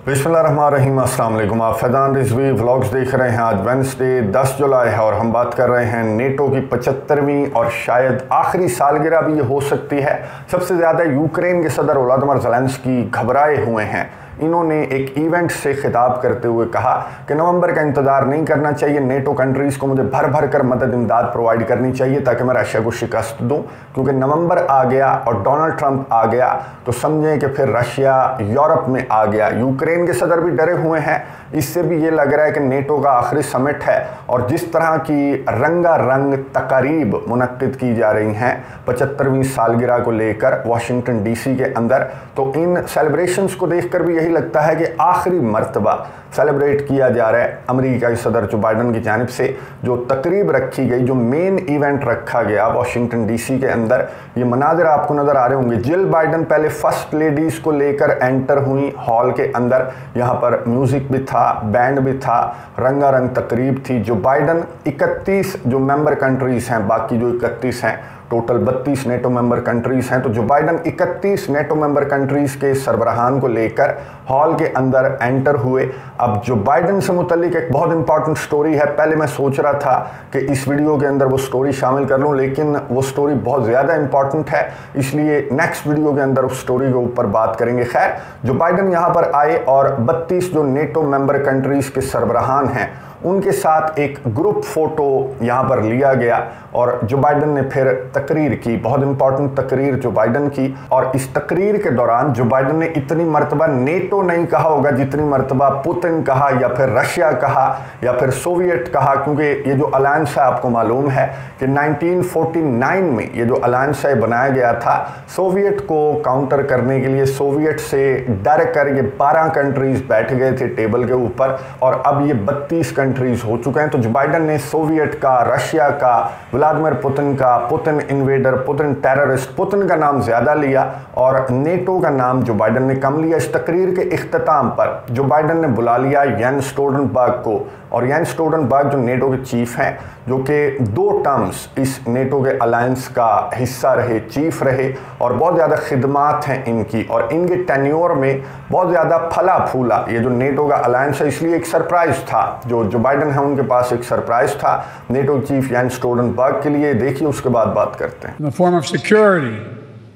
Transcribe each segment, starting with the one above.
बिस्मिल्लाहिर्रहमानिर्रहीम, अस्सलाम वालेकुम। आप फैज़ान रिजवी व्लॉग्स देख रहे हैं। आज वेडनेसडे 10 जुलाई है और हम बात कर रहे हैं नेटो की 75वीं और शायद आखिरी सालगिरह भी ये हो सकती है। सबसे ज़्यादा यूक्रेन के सदर वोलोदिमीर ज़ेलेंस्की घबराए हुए हैं। इन्होंने एक इवेंट से खिताब करते हुए कहा कि नवंबर का इंतज़ार नहीं करना चाहिए, नेटो कंट्रीज़ को मुझे भर भर कर मदद इमदाद प्रोवाइड करनी चाहिए ताकि मैं रशिया को शिकस्त दूं, क्योंकि नवंबर आ गया और डोनाल्ड ट्रंप आ गया तो समझें कि फिर रशिया यूरोप में आ गया। यूक्रेन के सदर भी डरे हुए हैं। इससे भी ये लग रहा है कि नेटो का आखिरी समिट है और जिस तरह की रंगारंग तकारीब मुनक्किद की जा रही हैं 75वीं सालगिरह को लेकर वाशिंगटन डीसी के अंदर, तो इन सेलिब्रेशंस को देखकर भी यही लगता है कि आखिरी मर्तबा सेलिब्रेट किया जा रहा है। अमेरिका के सदर जो बाइडन की जानिब से जो तकरीब रखी गई, जो मेन इवेंट रखा गया वाशिंगटन डीसी के अंदर, ये मनाज़िर आपको नज़र आ रहे होंगे। जिल बाइडन पहले फर्स्ट लेडीज़ को लेकर एंटर हुई हॉल के अंदर। यहाँ पर म्यूज़िक भी था, बैंड भी था, रंगारंग तकरीब थी। जो बाइडन 31 जो मेंबर कंट्रीज़ हैं, बाकी जो 31 हैं, टोटल 32 नेटो मेंबर कंट्रीज़ हैं, तो जो बाइडन 31 नेटो मेंबर कंट्रीज़ के सरबराहान को लेकर हॉल के अंदर एंटर हुए। अब जो बाइडन से मुतल्लिक एक बहुत इंपॉर्टेंट स्टोरी है। पहले मैं सोच रहा था कि इस वीडियो के अंदर वो स्टोरी शामिल कर लूँ, लेकिन वो स्टोरी बहुत ज़्यादा इंपॉर्टेंट है, इसलिए नेक्स्ट वीडियो के अंदर उस स्टोरी के ऊपर बात करेंगे। खैर, जो बाइडन यहाँ पर आए और 32 जो नेटो मेंबर कंट्रीज़ के सरबराहान हैं उनके साथ एक ग्रुप फोटो यहाँ पर लिया गया और जो बाइडन ने फिर तकरीर की, बहुत इंपॉर्टेंट तकरीर जो बाइडन की। और इस तकरीर के दौरान जो बाइडन ने इतनी मरतबा नेटो नहीं कहा होगा जितनी मरतबा पुतिन कहा या फिर रशिया कहा या फिर सोवियत कहा, क्योंकि ये जो अलायंस है आपको मालूम है कि 1949 में ये जो अलायंस है बनाया गया था सोवियत को काउंटर करने के लिए। सोवियत से डर कर ये 12 कंट्रीज बैठ गए थे टेबल के ऊपर और अब ये 32 कंट्रीज हो चुके हैं। तो जो बाइडन ने सोवियत का, रशिया का, व्लादिमीर पुतिन का, Putin invader, Putin terrorist, Putin का नाम ज़्यादा लिया और नेटो का नाम जो बाइडन ने कम लिया। इस तकरीर के इख्तिताम पर जो बाइडन ने बुला लिया येंस स्टोल्टनबर्ग को, और येंस स्टोल्टनबर्ग जो नेटो के चीफ हैं, जो कि 2 टर्म्स इस नेटो के अलायंस का हिस्सा रहे, चीफ रहे और बहुत ज़्यादा खिदमात हैं इनकी और इनके टेन्योर में बहुत ज़्यादा फला फूला ये जो नेटो का अलायंस है। इसलिए एक सरप्राइज़ था, जो बाइडन है उनके पास एक सरप्राइज़ था नेटो चीफ येंस स्टोल्टनबर्ग के लिए। देखिए उसके बाद बात करते हैं। In the form of security,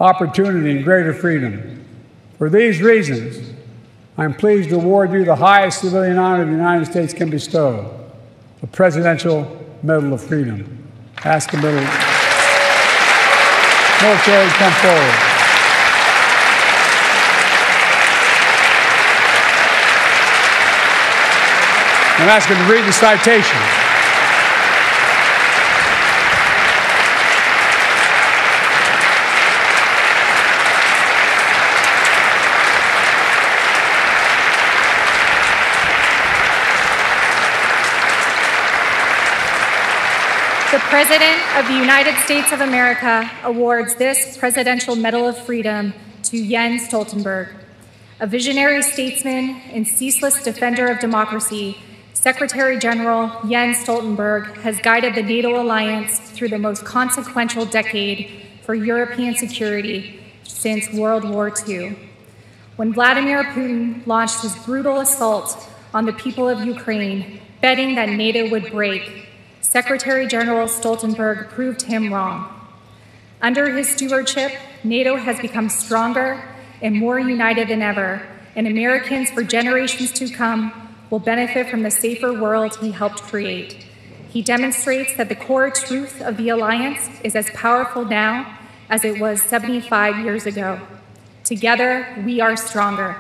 opportunity and greater freedom. For these reasons, I am pleased to award you the highest civilian honor the United States can bestow, the Presidential Medal of Freedom. Ask the military to come forward. I'm asking to read the citation. The President of the United States of America awards this Presidential Medal of Freedom to Jens Stoltenberg, a visionary statesman and ceaseless defender of democracy. Secretary General Jens Stoltenberg has guided the NATO alliance through the most consequential decade for European security since World War II. When Vladimir Putin launched his brutal assault on the people of Ukraine, betting that NATO would break, Secretary General Stoltenberg proved him wrong. Under his stewardship, NATO has become stronger and more united than ever, and Americans for generations to come will benefit from the safer world he helped create. He demonstrates that the core truth of the alliance is as powerful now as it was 75 years ago. Together, we are stronger.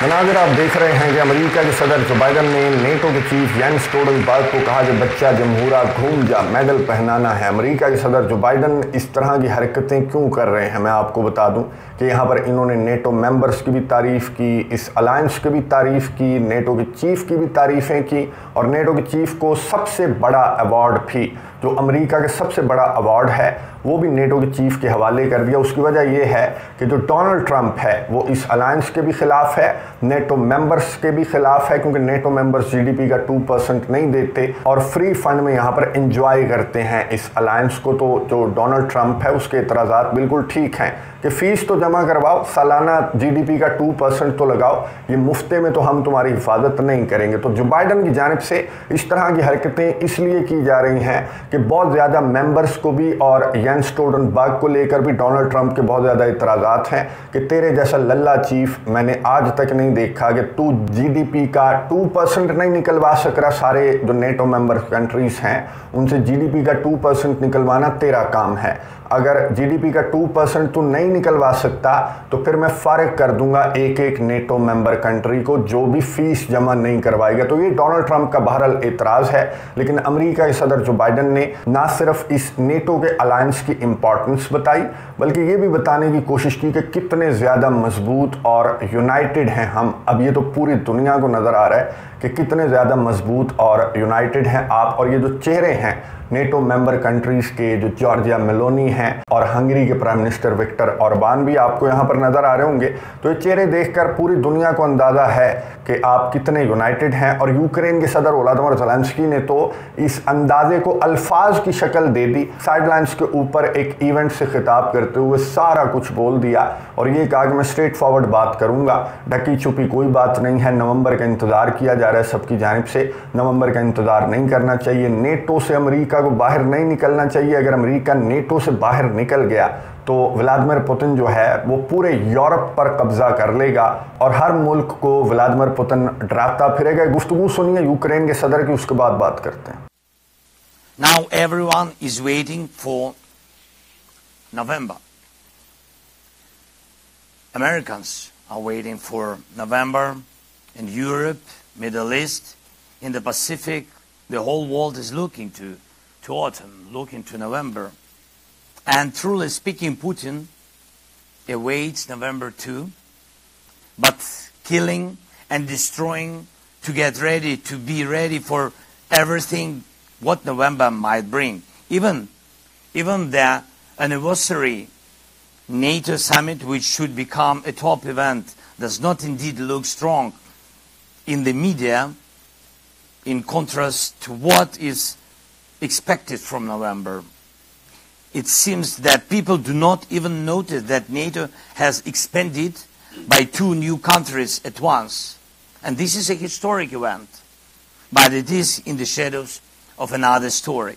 मनाज़िर आप देख रहे हैं कि America के सदर जो Biden ने NATO के चीफ येंस स्टोल्टनबर्ग को कहा कि बच्चा जमहूरा घूम जा, मेडल पहनाना है। अमेरिका के सदर जो बाइडन इस तरह की हरकतें क्यों कर रहे हैं, मैं आपको बता दूं कि यहाँ पर इन्होंने नेटो मेंबर्स की भी तारीफ़ की, इस अलायंस की भी तारीफ़ की, नेटो के चीफ की भी तारीफ़ें की और नेटो के चीफ को सबसे बड़ा अवार्ड भी, जो अमेरिका के सबसे बड़ा अवार्ड है, वो भी नेटो के चीफ के हवाले कर दिया। उसकी वजह ये है कि जो डोनाल्ड ट्रंप है वो इस अलायंस के भी ख़िलाफ़ है, नेटो मेंबर्स के भी ख़िलाफ़ है, क्योंकि नेटो मेंबर्स जीडीपी का 2% नहीं देते और फ्री फंड में यहाँ पर एंजॉय करते हैं इस अलायंस को। तो जो डोनाल्ड ट्रंप है उसके एतराज़ात बिल्कुल ठीक हैं कि फ़ीस तो जमा करवाओ, सालाना GDP का 2% तो लगाओ, ये मुफ्ते में तो हम तुम्हारी हिफाजत नहीं करेंगे। तो जो बाइडन की जानिब से इस तरह की हरकतें इसलिए की जा रही हैं कि बहुत ज़्यादा मेंबर्स को भी और येंस स्टोल्टनबर्ग को लेकर भी डोनाल्ड ट्रंप के बहुत ज़्यादा इतराज़ात हैं कि तेरे जैसा लल्ला चीफ मैंने आज तक नहीं देखा कि तू GDP का 2% नहीं निकलवा सक रहा। सारे जो नेटो मेंबर कंट्रीज़ हैं उनसे GDP का 2% निकलवाना तेरा काम है। अगर GDP का 2% तू नहीं निकलवा सकता तो फिर मैं फारिग कर दूंगा एक एक नेटो मेंबर कंट्री को जो भी फीस जमा नहीं करवाएगा। तो ये डोनाल्ड ट्रंप का बहरहाल एतराज़ है, लेकिन अमेरिका के सदर जो बाइडन ने ना सिर्फ इस नेटो के अलायंस की इंपॉर्टेंस बताई बल्कि ये भी बताने की कोशिश की कि कितने ज़्यादा मजबूत और यूनाइटेड हैं हम। अब ये तो पूरी दुनिया को नज़र आ रहा है कि कितने ज़्यादा मजबूत और यूनाइटेड हैं आप। और ये जो चेहरे हैं नेटो मेंबर कंट्रीज़ के, जो जॉर्जिया मेलोनी हैं और हंगरी के प्राइम मिनिस्टर विक्टर ऑर्बान भी आपको यहाँ पर नज़र आ रहे होंगे, तो ये चेहरे देखकर पूरी दुनिया को अंदाज़ा है कि आप कितने यूनाइटेड हैं। और यूक्रेन के सदर वोलोदिमीर ज़ेलेंस्की ने तो इस अंदाजे को अल्फाज की शक्ल दे दी। साइडलाइंस के ऊपर एक इवेंट से खिताब करते हुए सारा कुछ बोल दिया और ये कहा कि मैं स्ट्रेट फॉरवर्ड बात करूँगा, ढकी छुपी कोई बात नहीं है। नवंबर का इंतज़ार किया जा रहा है सबकी जानिब से, नवंबर का इंतज़ार नहीं करना चाहिए। नेटो से अमेरिका को बाहर नहीं निकलना चाहिए। अगर अमेरिका नेटो से बाहर निकल गया तो व्लादिमीर पुतिन जो है वो पूरे यूरोप पर कब्जा कर लेगा और हर मुल्क को व्लादिमीर पुतिन डराता फिरेगा। गुफ्तगू सुनिए यूक्रेन के सदर की, उसके बाद बात करते हैं। Now everyone is waiting for November. Americans are waiting for November in Europe, Middle East, in the Pacific. The whole world is looking to autumn, looking to November. And truly speaking, Putin awaits November too, but killing and destroying to get ready, to be ready for everything what November might bring. Even the anniversary NATO summit, which should become a top event, does not indeed look strong in the media in contrast to what is expected from November. It seems that people do not even notice that NATO has expanded by 2 new countries at once. And this is a historic event, but it is in the shadows of another story.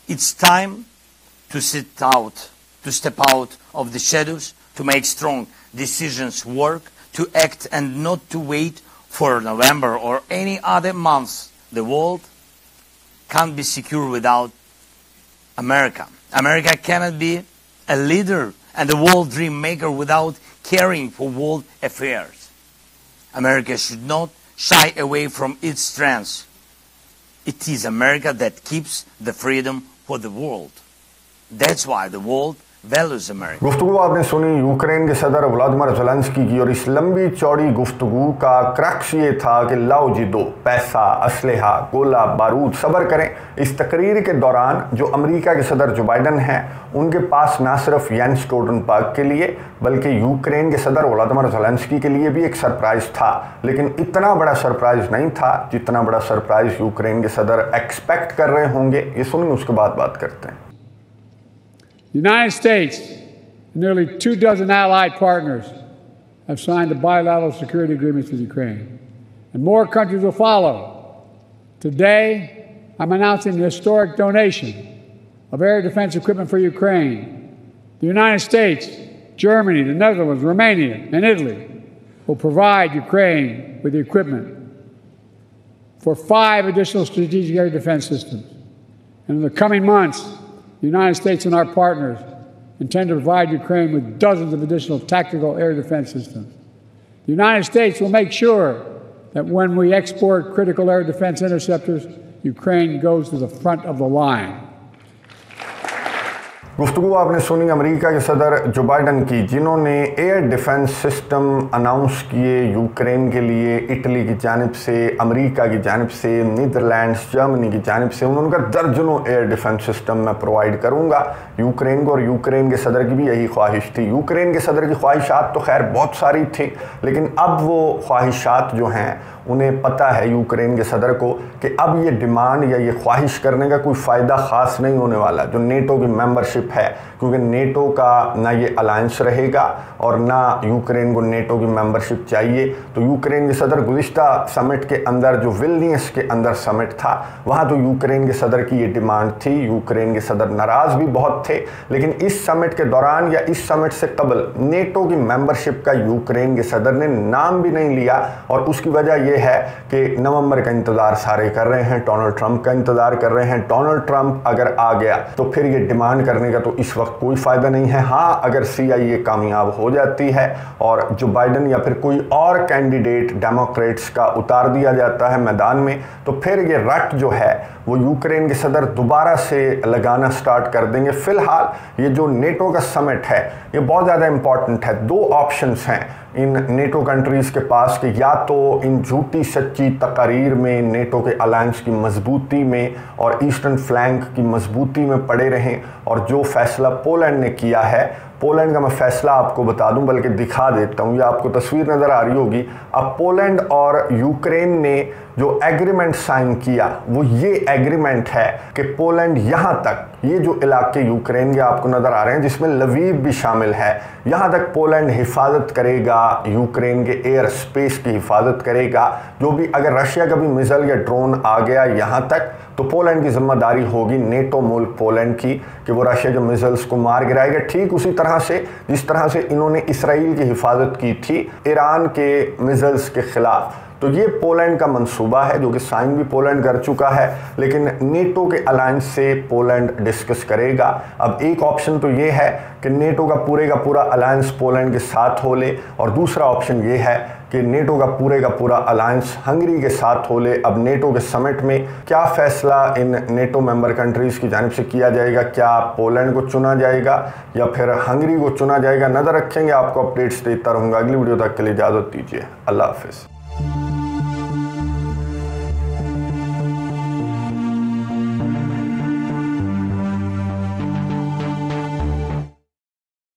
It's time to step out of the shadows, to make strong decisions work, to act and not to wait for November or any other month. The world can't be secure without America. America cannot be a leader and a world dream maker without caring for world affairs. America should not shy away from its strengths. It is America that keeps the freedom for the world. That's why the world values America. गुफ्तगू आपने सुनी Ukraine के सदर Vladimir Zelensky की, और इस लंबी चौड़ी गुफ्तगू का क्रक्स ये था कि लाओ जी दो, पैसा, असलहा, गोला बारूद, सब्र करें। इस तकरीर के दौरान जो अमेरिका के सदर जो बाइडन हैं उनके पास ना सिर्फ येंस स्टोल्टनबर्ग के लिए बल्कि यूक्रेन के सदर व्लादिमीर ज़ेलेंस्की के लिए भी एक सरप्राइज़ था, लेकिन इतना बड़ा सरप्राइज़ नहीं था जितना बड़ा सरप्राइज़ यूक्रेन के सदर एक्सपेक्ट कर रहे होंगे। ये सुनिए, उसके बाद बात करते हैं। The United States and nearly 24 allied partners have signed the bilateral security agreements with Ukraine, and more countries will follow. Today, I'm announcing the historic donation of air defense equipment for Ukraine. The United States, Germany, the Netherlands, Romania, and Italy will provide Ukraine with the equipment for 5 additional strategic air defense systems. And in the coming months, the United States and our partners intend to provide Ukraine with dozens of additional tactical air defense systems. The United States will make sure that when we export critical air defense interceptors, Ukraine goes to the front of the line. गुफ्तगू आपने सुनी America के सदर जो Biden की, जिन्होंने air defence system announce किए Ukraine के लिए। इटली की जानिब से, अमेरिका की जानिब से, नीदरलैंड्स, जर्मनी की जानिब से उन्होंने कहा दर्जनों एयर डिफेंस सिस्टम मैं प्रोवाइड करूंगा यूक्रेन को। और यूक्रेन के सदर की भी यही ख्वाहिश थी। यूक्रेन के सदर की ख्वाहिशात तो खैर बहुत सारी थी, लेकिन अब वो ख्वाहिशात जो हैं उन्हें पता है यूक्रेन के सदर को कि अब ये डिमांड या ये ख्वाहिश करने का कोई फ़ायदा ख़ास नहीं होने वाला जो नेटो की मेंबरशिप है, क्योंकि नेटो का ना ये अलायंस रहेगा और ना यूक्रेन को नेटो की मेंबरशिप चाहिए। तो यूक्रेन के सदर गुज़िश्ता समिट के अंदर, जो विल्नियस के अंदर समिट था, वहाँ तो यूक्रेन के सदर की ये डिमांड थी। यूक्रेन के सदर नाराज़ भी बहुत थे, लेकिन इस समिट के दौरान या इस समिट से कबल नेटो की मेंबरशिप का यूक्रेन के सदर ने नाम भी नहीं लिया। और उसकी वजह यह है कि नवंबर का इंतज़ार सारे कर रहे हैं, डोनाल्ड ट्रंप का इंतज़ार कर रहे हैं। डोनाल्ड ट्रंप अगर आ गया तो फिर ये डिमांड करने का तो इस वक्त कोई फ़ायदा नहीं है। हाँ, अगर CIA कामयाब हो जाती है और जो बाइडन या फिर कोई और कैंडिडेट डेमोक्रेट्स का उतार दिया जाता है मैदान में, तो फिर ये रट जो है वो यूक्रेन के सदर दोबारा से लगाना स्टार्ट कर देंगे। फिलहाल ये जो नेटो का समिट है ये बहुत ज़्यादा इंपॉर्टेंट है। दो ऑप्शंस हैं इन नेटो कंट्रीज़ के पास कि या तो इन झूठी सच्ची तकारीर में, नेटो के अलायंस की मजबूती में और ईस्टर्न फ्लैंक की मजबूती में पड़े रहें। और जो फैसला पोलैंड ने किया है, पोलैंड का मैं फैसला आपको बता दूं, बल्कि दिखा देता हूं, ये आपको तस्वीर नज़र आ रही होगी। अब पोलैंड और यूक्रेन ने जो एग्रीमेंट साइन किया वो ये एग्रीमेंट है कि पोलैंड यहाँ तक, ये जो इलाके यूक्रेन के आपको नज़र आ रहे हैं जिसमें लवीव भी शामिल है, यहाँ तक पोलैंड हिफाजत करेगा, यूक्रेन के एयर स्पेस की हिफाजत करेगा। जो भी अगर रशिया का भी मिसाइल या ड्रोन आ गया यहाँ तक, तो पोलैंड की जिम्मेदारी होगी, नेटो मुल्क पोलैंड की, कि वो रशिया के मिसाइल्स को मार गिराएगा। ठीक उसी तरह से जिस तरह से इन्होंने इसराइल की हिफाजत की थी ईरान के मिसाइल्स के खिलाफ। तो ये पोलैंड का मंसूबा है जो कि साइन भी पोलैंड कर चुका है, लेकिन नेटो के अलायंस से पोलैंड डिस्कस करेगा। अब एक ऑप्शन तो ये है कि नेटो का पूरा अलायंस पोलैंड के साथ हो ले, और दूसरा ऑप्शन ये है कि नेटो का पूरा अलायंस हंगरी के साथ हो ले। अब नेटो के समिट में क्या फैसला इन नेटो मेंबर कंट्रीज़ की जानिब से किया जाएगा, क्या पोलैंड को चुना जाएगा या फिर हंगरी को चुना जाएगा, नज़र रखेंगे। आपको अपडेट्स देता रहूँगा। अगली वीडियो तक के लिए इजाज़त दीजिए। अल्लाह हाफिज़।